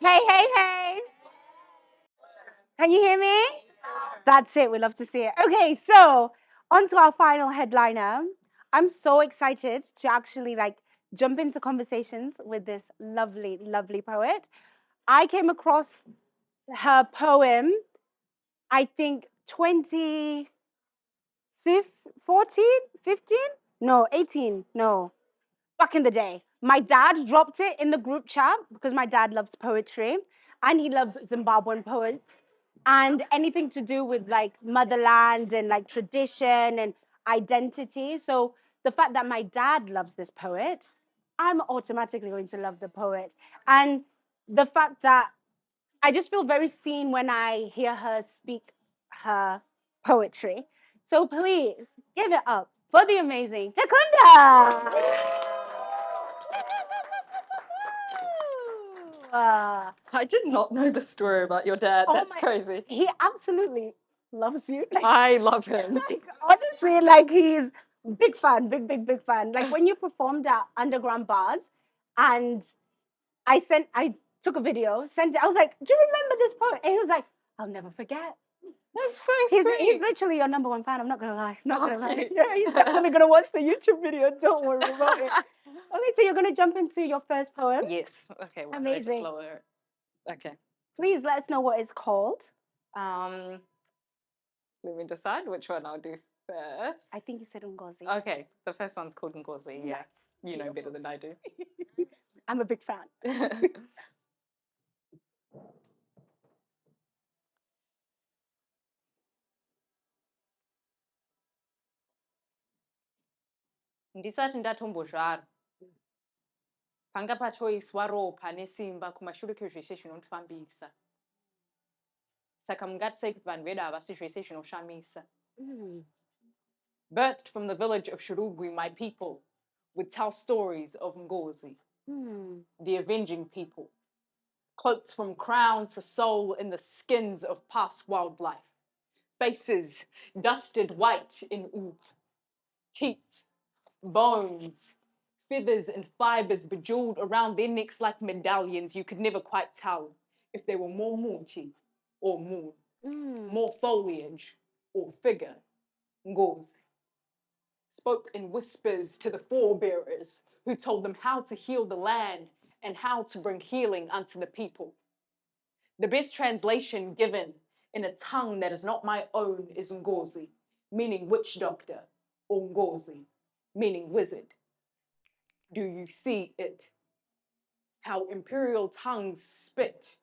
Hey, hey, hey. Can you hear me? That's it. We love to see it. Okay, so on to our final headliner. I'm so excited to actually jump into conversations with this lovely, lovely poet. I came across her poem, I think 2014, 15? No, 18. No, back in the day. My dad dropped it in the group chat because my dad loves poetry and he loves Zimbabwean poets and anything to do with like motherland and like tradition and identity. So the fact that my dad loves this poet, I'm automatically going to love the poet. And the fact that I just feel very seen when I hear her speak her poetry. So please give it up for the amazing Takunda. I did not know the story about your dad. Oh That's my- crazy. He absolutely loves you. I love him. Like honestly, like he's big fan, big, big, big fan. Like when you performed at Underground Bars, and I took a video, sent it. I was like, "Do you remember this poem?" And he was like, "I'll never forget." That's so He's sweet. literally your number one fan. I'm not gonna lie. Not gonna lie. Okay. Yeah, he's definitely gonna watch the YouTube video. Don't worry about it. Okay, so you're gonna jump into your first poem. Yes. Okay. Well, I just Amazing. lower it. Okay. Please let us know what it's called. Um, Let me decide which one I'll do first. I think you said Ngozi. Okay, the first one's called Ngozi. Yeah, you know better than I do. I'm a big fan. Ndisati ndatombozvara panga patoiswa ropa nesimba kumashure kwezvese zvinondifambisa. Saka mungatisei kuti vanhu vedu havasi zvese zvinoshamisa. Birthed from the village of Shurugwi, my people would tell stories of Ngozi, the avenging people, cloaked from crown to soul in the skins of past wildlife, faces dusted white in oof, teeth, bones, feathers and fibers bejeweled around their necks like medallions. You could never quite tell if they were more Munti or moon, more foliage or figure. Ngozi spoke in whispers to the forebearers who told them how to heal the land and how to bring healing unto the people. The best translation given in a tongue that is not my own is Ngozi, meaning witch doctor, or Ngozi, meaning wizard. Do you see it? How imperial tongues spit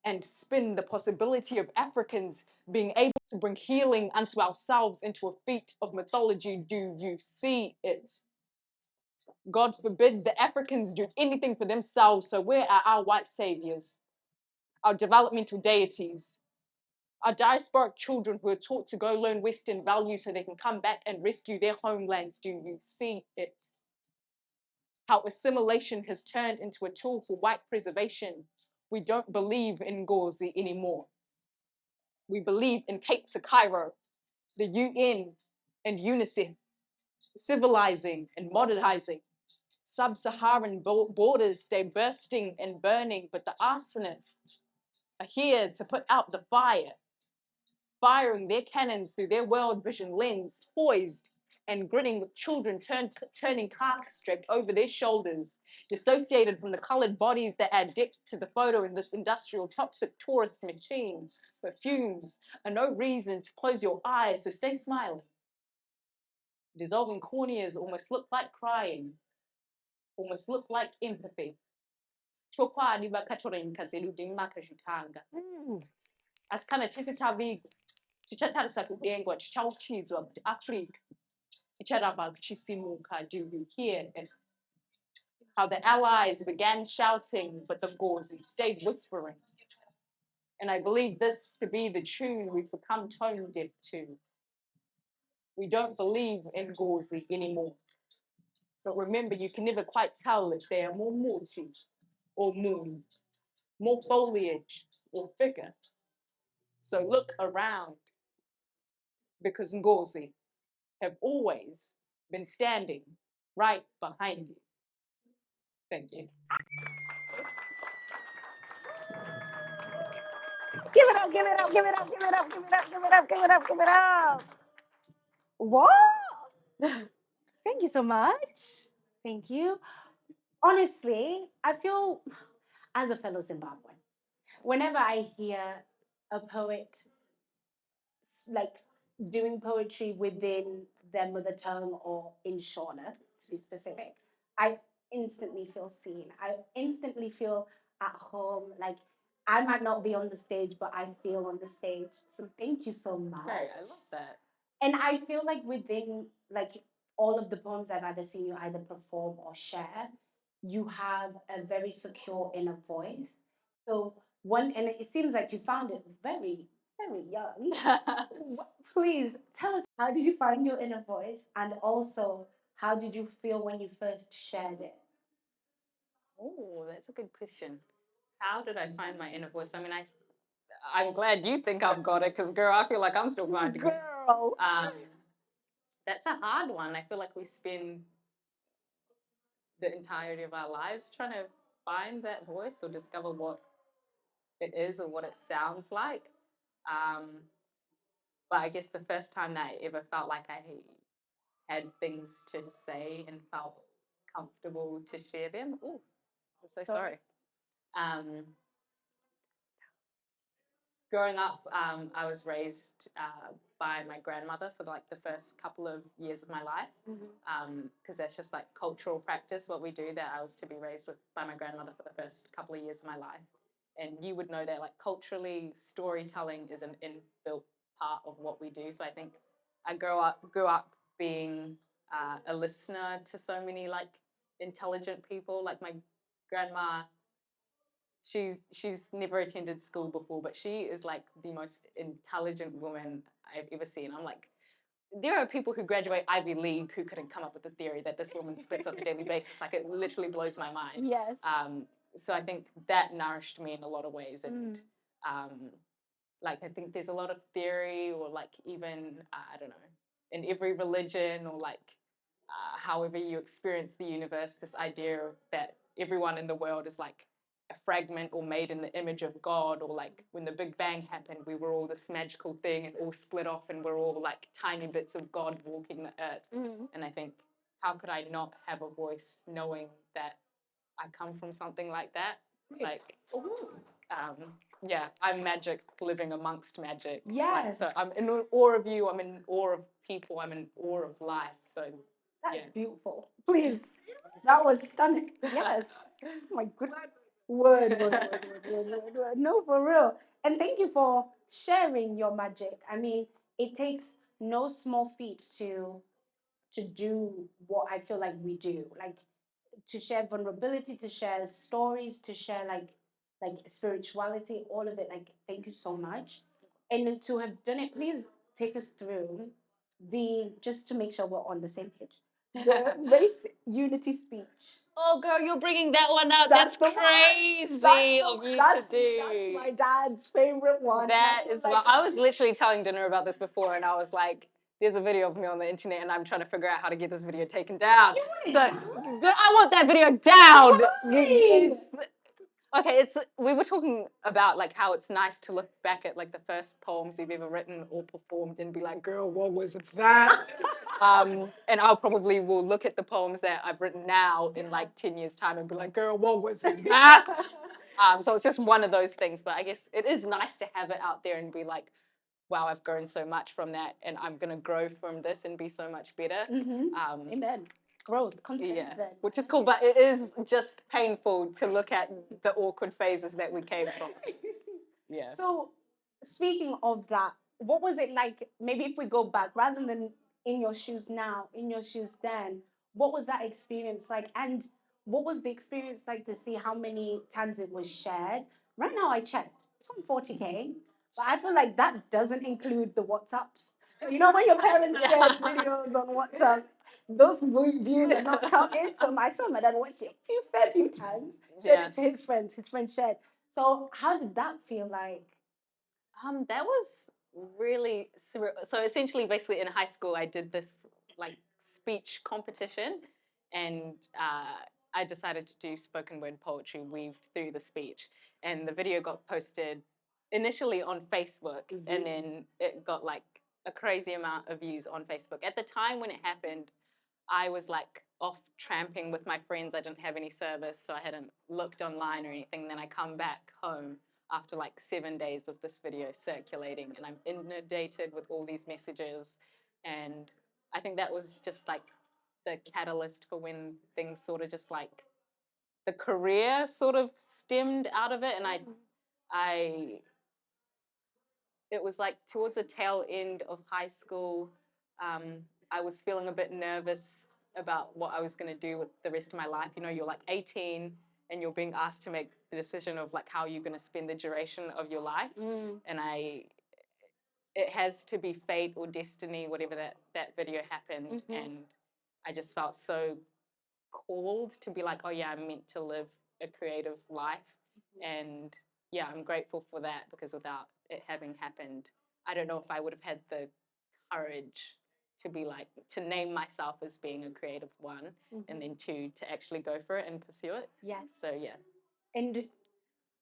and spin the possibility of Africans being able to bring healing unto ourselves into a feat of mythology. Do you see it? God forbid the Africans do anything for themselves, so where are our white saviors, our developmental deities, our diasporic children who are taught to go learn Western values so they can come back and rescue their homelands? Do you see it? How assimilation has turned into a tool for white preservation. We don't believe in Ngozi anymore. We believe in Cape to Cairo, the UN and UNICEF, civilizing and modernizing. Sub-Saharan borders stay bursting and burning, but the arsonists are here to put out the fire, firing their cannons through their world vision lens, poised and grinning with children turning carcass draped over their shoulders, dissociated from the colored bodies that add depth to the photo in this industrial toxic tourist machine. Perfumes are no reason to close your eyes, so stay smiling. Dissolving corneas almost look like crying, almost look like empathy. Chokwadi vakatorenka dzedu demakazvitanga. Asi kana tese tavigwa tichatarisa kudengwa tichauchidzwa kuti Africa icharamba kuchisimuka. Do you hear it? How the allies began shouting, but the Ngozi stayed whispering. And I believe this to be the tune we've become tone deaf to. We don't believe in Ngozi anymore. But remember, you can never quite tell if they are more Muti or moon, more foliage or figure. So look around, because Ngozi have always been standing right behind you. Thank you. Give it up, give it up, give it up, give it up, give it up, give it up, give it up, give it up. What? Thank you so much. Thank you. Honestly, I feel as a fellow Zimbabwean, whenever I hear a poet like doing poetry within their mother tongue or in Shona, to be specific, I instantly feel seen. I instantly feel at home. Like I might not be on the stage, but I feel on the stage. So thank you so much. Hey, I love that. And I feel like within like all of the poems I've ever seen you either perform or share, you have a very secure inner voice. So one, and it seems like you found it very, very young. Please tell us, how did you find your inner voice, and also how did you feel when you first shared it? Oh, that's a good question. How did I find my inner voice? I mean, I'm glad you think I've got it, because girl, I feel like I'm still finding it. Girl. That's a hard one. I feel like we spend the entirety of our lives trying to find that voice or discover what it is or what it sounds like. Um, but I guess the first time that I ever felt like I had things to say and felt comfortable to share them. Oh, I'm so sorry. Um, Growing up, I was raised by my grandmother for like the first couple of years of my life, because that's just like cultural practice, what we do. That I was to be raised by my grandmother for the first couple of years of my life, and you would know that like culturally, storytelling is an inbuilt part of what we do. So I think I grew up being a listener to so many like intelligent people. Like my grandma, she's never attended school before, but she is like the most intelligent woman I've ever seen. I'm like, there are people who graduate Ivy League who couldn't come up with a theory that this woman spits on a daily basis. Like it literally blows my mind. Yes. So I think that nourished me in a lot of ways, and like I think there's a lot of theory, or like even I don't know, in every religion, or like however you experience the universe, this idea that everyone in the world is like a fragment or made in the image of God, or like when the Big Bang happened, we were all this magical thing and all split off, and we're all like tiny bits of God walking the earth. And I think, how could I not have a voice knowing that I come from something like that? Like, yeah, I'm magic living amongst magic. Yes. Like, so I'm in awe of you, I'm in awe of people, I'm in awe of life. So that's beautiful. Please. That was stunning. Yes. Oh my good word. No, for real. And thank you for sharing your magic. I mean, it takes no small feat to do what I feel like we do. Like to share vulnerability, to share stories, to share like spirituality, all of it. Like thank you so much. And to have done it, please take us through the, just to make sure we're on the same page, the race unity speech. Oh, girl, you're bringing that one out. That's crazy of you to do. That's my dad's favorite one. That is well. I was literally telling Dinner about this before, and I was like, "There's a video of me on the internet, and I'm trying to figure out how to get this video taken down." So, I want that video down. Okay, we were talking about like how it's nice to look back at like the first poems you've ever written or performed and be like, girl, what was that? And I'll probably will look at the poems that I've written now in like 10 years time and be like, girl, what was that? So it's just one of those things, but I guess it is nice to have it out there and be like, wow, I've grown so much from that, and I'm gonna grow from this and be so much better. Amen. Growth, constant. Yeah, which is cool, but it is just painful to look at the awkward phases that we came from. Yeah. So, speaking of that, what was it like? Maybe if we go back, rather than in your shoes now, in your shoes then, what was that experience like? And what was the experience like to see how many times it was shared? Right now, I checked, it's on 40K, but I feel like that doesn't include the WhatsApps. So, you know, when your parents share videos on WhatsApp, those views are not counted. So I saw my dad watch it a fair few times, shared it to his friends. His friends shared. So how did that feel like? That was really surreal. So essentially, basically, in high school, I did this like speech competition, and I decided to do spoken word poetry weaved through the speech. And the video got posted initially on Facebook, and then it got like a crazy amount of views on Facebook. At the time when it happened, I was like off tramping with my friends. I didn't have any service, so I hadn't looked online or anything. Then I come back home after like 7 days of this video circulating, and I'm inundated with all these messages. And I think that was just like the catalyst for when things sort of just like the career sort of stemmed out of it. And I it was like towards the tail end of high school. I was feeling a bit nervous about what I was going to do with the rest of my life. You know, you're like 18 and you're being asked to make the decision of like how you're going to spend the duration of your life. And it has to be fate or destiny, whatever that video happened. And I just felt so called to be like, oh yeah, I'm meant to live a creative life. And yeah, I'm grateful for that, because without it having happened, I don't know if I would have had the courage to be like, to name myself as being a creative one, and then two, to actually go for it and pursue it. Yes. So yeah. And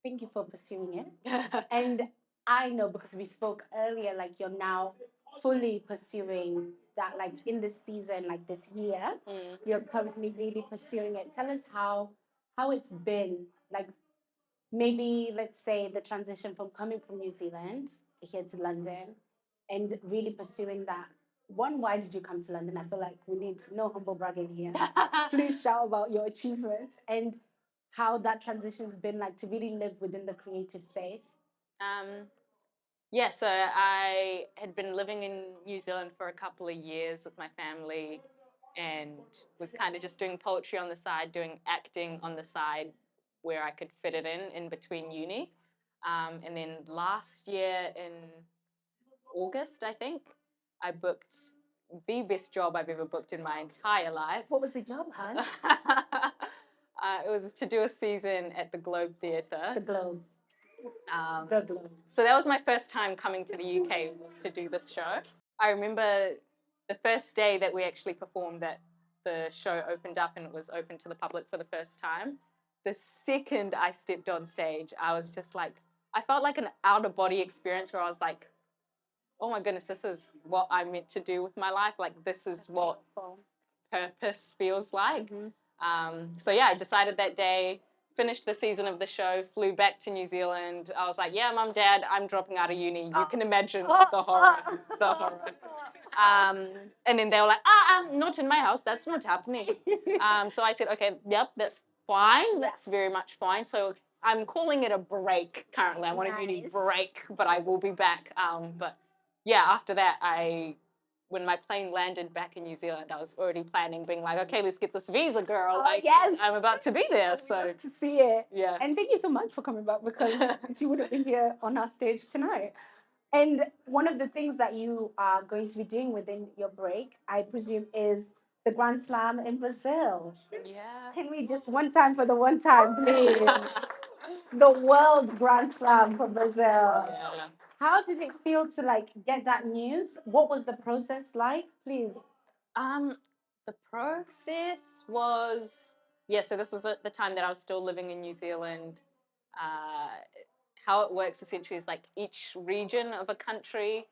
thank you for pursuing it. And I know, because we spoke earlier, like you're now fully pursuing that, like in this season, like this year, you're currently really pursuing it. Tell us how it's been, like maybe let's say the transition from coming from New Zealand here to London and really pursuing that. One, why did you come to London? I feel like we need no humble bragging here. Please shout about your achievements and how that transition's been like to really live within the creative space. Yeah, so I had been living in New Zealand for a couple of years with my family, and was kind of just doing poetry on the side, doing acting on the side where I could fit it in between uni. And then last year in August, I think, I booked the best job I've ever booked in my entire life. What was the job, hon? It was to do a season at the Globe Theatre. The Globe. The Globe. So that was my first time coming to the UK, was to do this show. I remember the first day that we actually performed, that the show opened up and it was open to the public for the first time. The second I stepped on stage, I was just like, I felt like an out-of-body experience where I was like, oh my goodness, this is what I'm meant to do with my life. Like, this is what purpose feels like. So yeah, I decided that day, finished the season of the show, flew back to New Zealand. I was like, yeah, Mum, Dad, I'm dropping out of uni. You can imagine the horror, the horror. And then they were like, not in my house. That's not happening. So I said, okay, yep, that's fine. That's very much fine. So I'm calling it a break currently. I'm on a uni break, but I will be back. But yeah, after that, when my plane landed back in New Zealand, I was already planning, being like, okay, let's get this visa, girl. Like, yes. I'm about to be there. So love to see it. Yeah. And thank you so much for coming back, because you wouldn't be here on our stage tonight. And one of the things that you are going to be doing within your break, I presume, is the Grand Slam in Brazil. Yeah. Can we just one time for the one time, please? The World Grand Slam for Brazil. Yeah. How did it feel to like get that news? What was the process like, please? The process was, yeah, so this was at the time that I was still living in New Zealand. How it works essentially is like each region of a country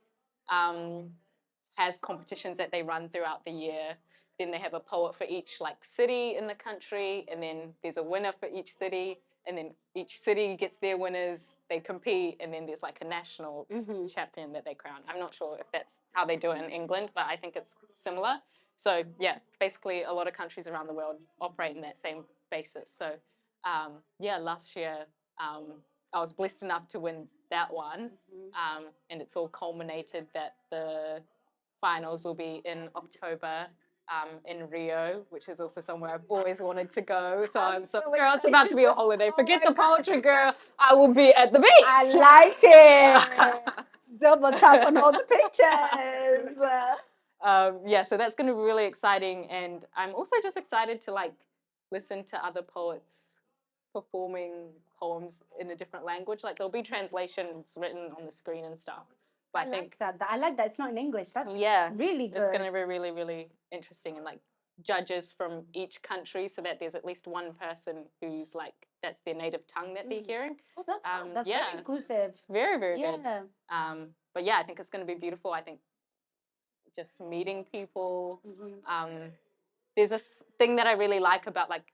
has competitions that they run throughout the year. Then they have a poet for each like city in the country, and then there's a winner for each city, and then each city gets their winners, they compete, and then there's like a national champion that they crown. I'm not sure if that's how they do it in England, but I think it's similar. So yeah, basically a lot of countries around the world operate in that same basis. So yeah, last year I was blessed enough to win that one, and it's all culminated that the finals will be in October in Rio, which is also somewhere I've always wanted to go. So I'm so girl, it's about to be a holiday. Forget the poetry, girl. I will be at the beach. I like it. Double tap on all the pictures. Yeah, so that's going to be really exciting, and I'm also just excited to like listen to other poets performing poems in a different language. Like there'll be translations written on the screen and stuff. But I think that. I like that. It's not in English. That's yeah, really good. It's going to be really, really interesting, and like judges from each country, so that there's at least one person who's like that's their native tongue that they're hearing. Oh, that's yeah, very inclusive. It's very, very Yeah. good. But yeah, I think it's going to be beautiful. I think just meeting people. There's this thing that I really like about like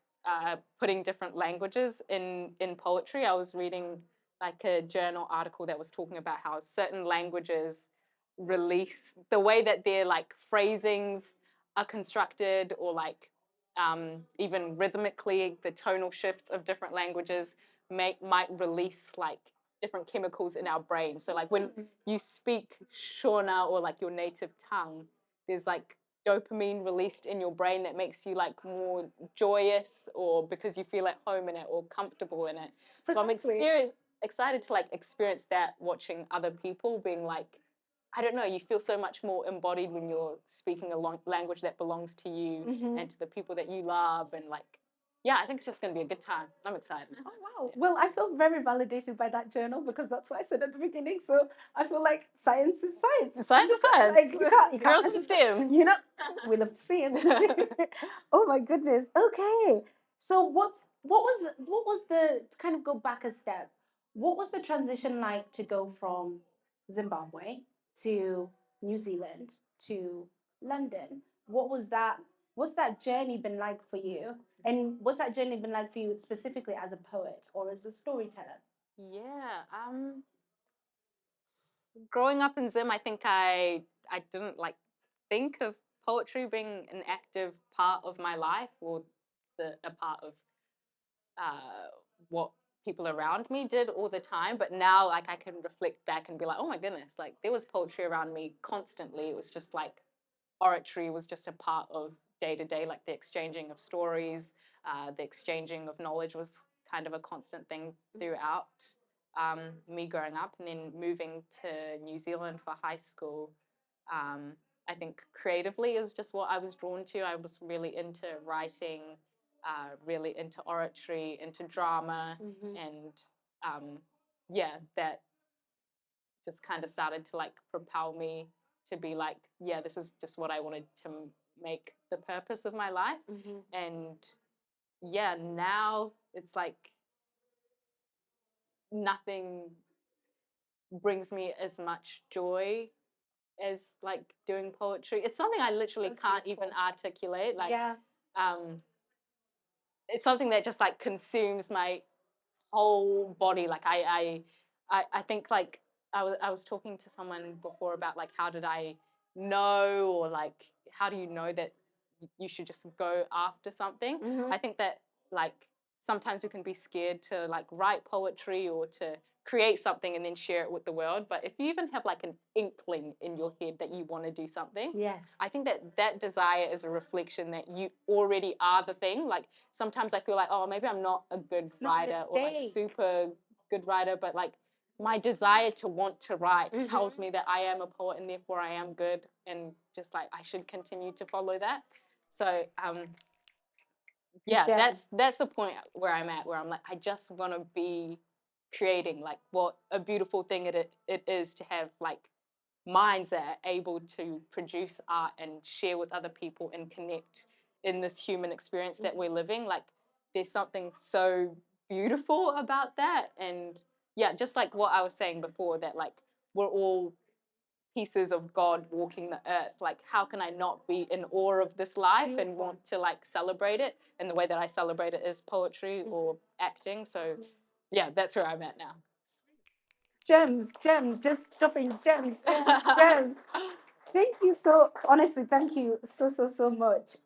putting different languages in poetry. I was reading like a journal article that was talking about how certain languages release the way that their like phrasings are constructed, or like even rhythmically the tonal shifts of different languages might release like different chemicals in our brain. So like when you speak Shona, or like your native tongue, there's like dopamine released in your brain that makes you like more joyous, or because you feel at home in it or comfortable in it. Precisely. So I'm excited to like experience that, watching other people being like, I don't know, you feel so much more embodied when you're speaking a language that belongs to you and to the people that you love. And like, yeah, I think it's just going to be a good time. I'm excited. Oh, wow. Yeah. Well, I feel very validated by that journal, because that's what I said at the beginning. So I feel like science is science. Science is science. Like, you can't Girls in STEM. You know, we love to see it. Oh my goodness. Okay. So what was the, to kind of go back a step, what was the transition like to go from Zimbabwe to New Zealand to London? What's that journey been like for you? And what's that journey been like for you specifically as a poet or as a storyteller? Yeah. Growing up in Zim, I think I didn't like think of poetry being an active part of my life, or a part of uh, what people around me did all the time. But now, like, I can reflect back and be like, oh my goodness, like there was poetry around me constantly. It was just like oratory was just a part of day to day, like the exchanging of stories, the exchanging of knowledge was kind of a constant thing throughout me growing up. And then moving to New Zealand for high school, um, I think creatively it was just what I was drawn to. I was really into writing, really into oratory, into drama, and yeah, that just kind of started to like propel me to be like, yeah, this is just what I wanted to make the purpose of my life. And yeah, now it's like nothing brings me as much joy as like doing poetry. It's something I literally That's can't beautiful. even articulate. Like, Yeah. It's something that just like consumes my whole body. Like I think like I was talking to someone before about like how did I know, or like how do you know that you should just go after something. I think that like sometimes you can be scared to like write poetry or to create something and then share it with the world. But if you even have like an inkling in your head that you want to do something, Yes. I think that that desire is a reflection that you already are the thing. Like sometimes I feel like, oh, maybe I'm not a good writer or like super good writer, but like my desire to want to write tells me that I am a poet and therefore I am good, and just like I should continue to follow that. So yeah, that's the point where I'm at, where I'm like, I just want to be creating. Like, what a beautiful thing it is to have like minds that are able to produce art and share with other people and connect in this human experience that we're living. Like, there's something so beautiful about that. And yeah, just like what I was saying before, that like we're all pieces of God walking the earth. Like, how can I not be in awe of this life and want to like celebrate it? And the way that I celebrate it is poetry or acting. So yeah, that's where I'm at now. Gems, just dropping gems. Thank you honestly, thank you so much.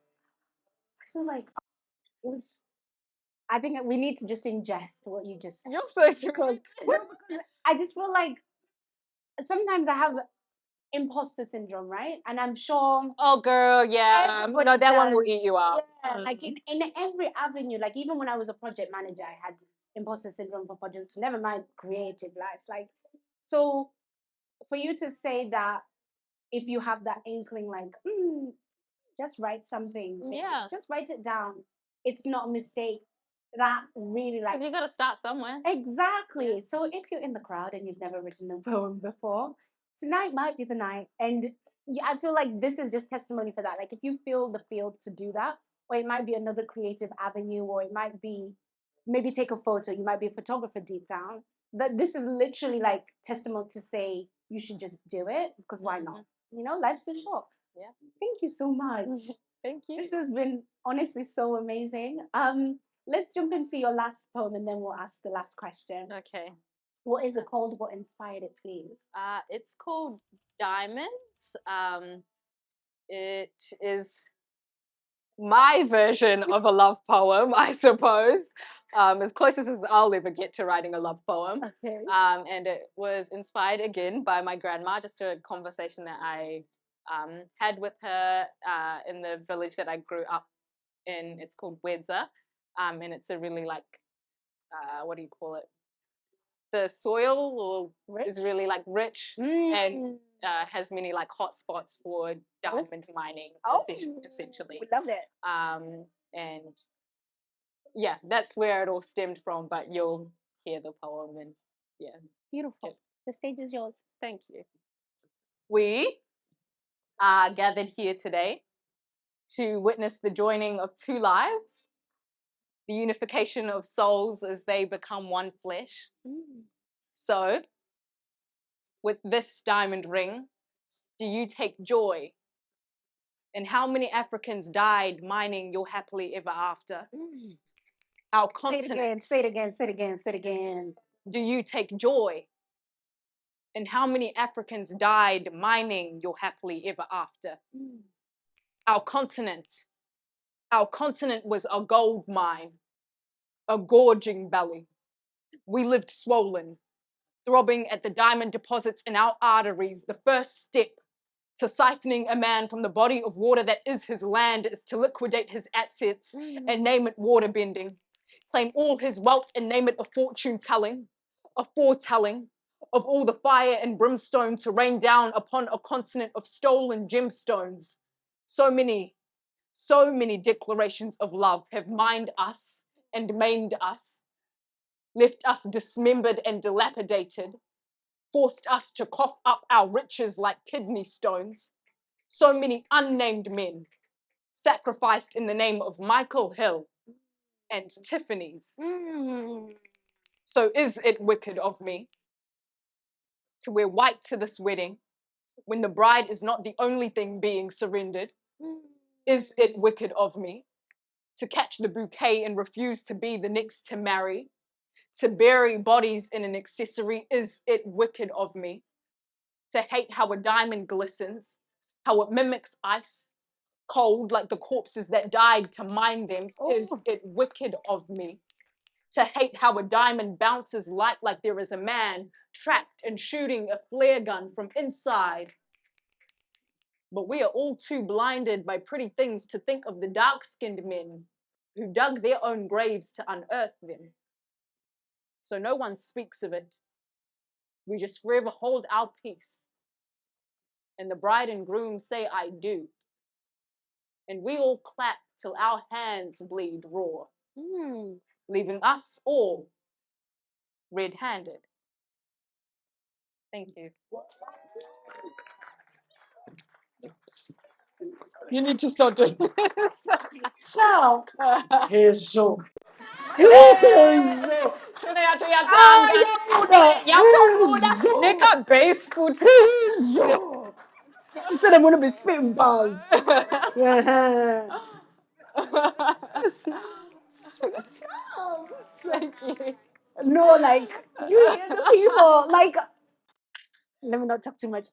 I feel like it was, I think we need to just ingest what you just said. You're so sweet. Because I just feel like sometimes I have imposter syndrome, right? And I'm sure. Oh, girl, yeah. No, that one will eat you up. Yeah, like in every avenue, like even when I was a project manager, I had imposter syndrome for projects, never mind creative life. Like, so for you to say that if you have that inkling, like, just write something, Yeah. just write it down. It's not a mistake. That really, like, Because you got to start somewhere. Exactly. So if you're in the crowd and you've never written a poem before, tonight might be the night. And yeah, I feel like this is just testimony for that. Like if you feel the field to do that, or it might be another creative avenue, or it might be maybe take a photo. You might be a photographer deep down. That this is literally like testimony to say you should just do it because why not? You know, life's too short. Yeah. Thank you so much. Thank you. This has been honestly so amazing. Let's jump into your last poem and then we'll ask the last question. Okay. What is it called? What inspired it, please? It's called Diamonds. It is my version of a love poem, I suppose. As close as I'll ever get to writing a love poem. Okay. And it was inspired again by my grandma, just a conversation that I had with her in the village that I grew up in. It's called Wedza. And it's a really like, what do you call it? The soil is really like rich and has many like hot spots for diamond mining, essentially. We love it. And yeah, that's where it all stemmed from. But you'll hear the poem, and yeah, beautiful. The stage is yours. Thank you. We are gathered here today to witness the joining of two lives, the unification of souls as they become one flesh. So, with this diamond ring, do you take joy? And how many Africans died mining your happily ever after? Our continent. Say it again, say it again, say it again. Do you take joy? And how many Africans died mining your happily ever after? Our continent. Our continent was a gold mine, a gorging belly. We lived swollen, throbbing at the diamond deposits in our arteries. The first step to siphoning a man from the body of water that is his land is to liquidate his assets and name it water bending. Claim all his wealth and name it a fortune telling, a foretelling of all the fire and brimstone to rain down upon a continent of stolen gemstones. So many declarations of love have mined us and maimed us, left us dismembered and dilapidated, forced us to cough up our riches like kidney stones. So many unnamed men sacrificed in the name of Michael Hill and Tiffany's. So is it wicked of me to wear white to this wedding when the bride is not the only thing being surrendered? Is it wicked of me to catch the bouquet and refuse to be the next to marry? To bury bodies in an accessory? Is it wicked of me to hate how a diamond glistens, how it mimics ice, cold like the corpses that died to mine them? Is it wicked of me to hate how a diamond bounces light like there is a man trapped and shooting a flare gun from inside? But we are all too blinded by pretty things to think of the dark-skinned men who dug their own graves to unearth them. So no one speaks of it. We just forever hold our peace. And the bride and groom say, I do. And we all clap till our hands bleed raw, leaving us all red-handed. Thank you. You need to start doing this. Ciao. Hezo. Nigga base food. She said I'm gonna be spitting bars. Thank you. No, like you hear the people. Like, let me not talk too much.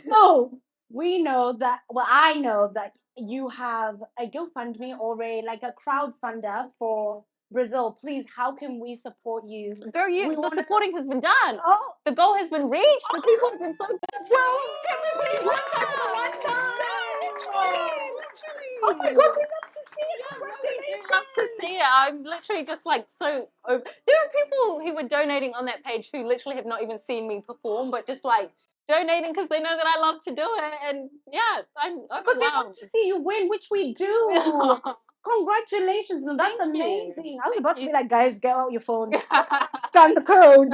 So we know that. Well, I know that you have a GoFundMe or a crowdfunder for Brazil. Please, how can we support you? Girl, the supporting has been done. Oh, the goal has been reached. The people have been so good. well, can we please one time? Literally. Oh my God, we love to see it. Congratulations. Love to see it. I'm literally just like so over. There are people who were donating on that page who literally have not even seen me perform, but just like donating because they know that I love to do it. And yeah, I'm Because we want to see you win, which we do. Congratulations. No, that's Thank you. amazing. I was about to you. be like, guys, get out your phone. Scan the code.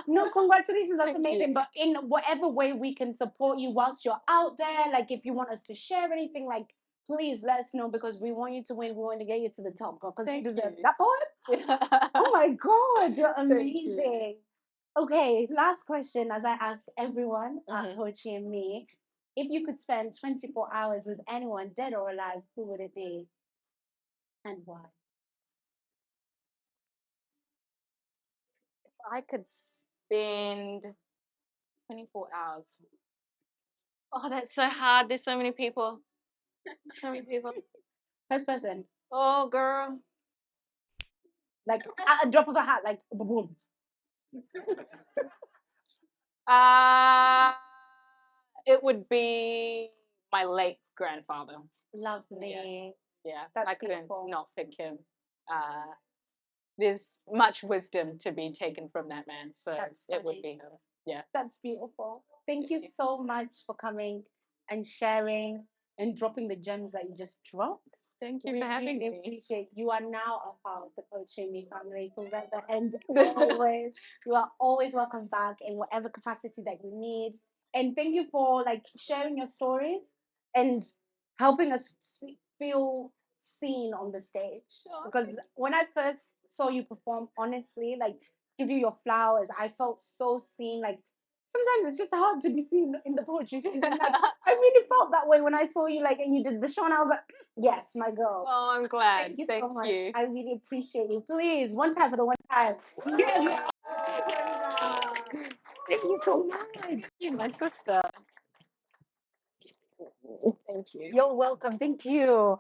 No, congratulations. That's Thank amazing. you. But in whatever way we can support you whilst you're out there, like if you want us to share anything, like please let us know because we want you to win. We want to get you to the top, girl, because you Thank deserve you. that poem. Oh my God, you're Thank you. amazing. Okay, last question as I ask everyone at Mhm. Poetry and Me. If you could spend 24 hours with anyone, dead or alive, who would it be? And why? If I could spend 24 hours. Oh, that's so hard. There's so many people. So many people. First person. Oh, girl. Like at a drop of a hat, like boom. It would be my late grandfather. Lovely. Yeah, That's I couldn't beautiful. not pick him. There's much wisdom to be taken from that man, so That's it would stunning. be him. Yeah. That's beautiful. Thank you you. so much for coming and sharing and dropping the gems that you just dropped. Thank you We for having really me. appreciate you are now a part of the Poetry Me family forever and always. You are always welcome back in whatever capacity that you need. And thank you for like sharing your stories and helping us feel seen on the stage. Sure. Because when I first saw you perform, honestly, like give you your flowers, I felt so seen. Like sometimes it's just hard to be seen in the poetry scene. And like I really felt that way when I saw you like and you did the show and I was like, yes, my girl. Oh, I'm glad. Thank you Thank so much. you. I really appreciate you. Please, one time for the one time. Yes. Thank you so much. You're my sister. Thank you. You're welcome. Thank you.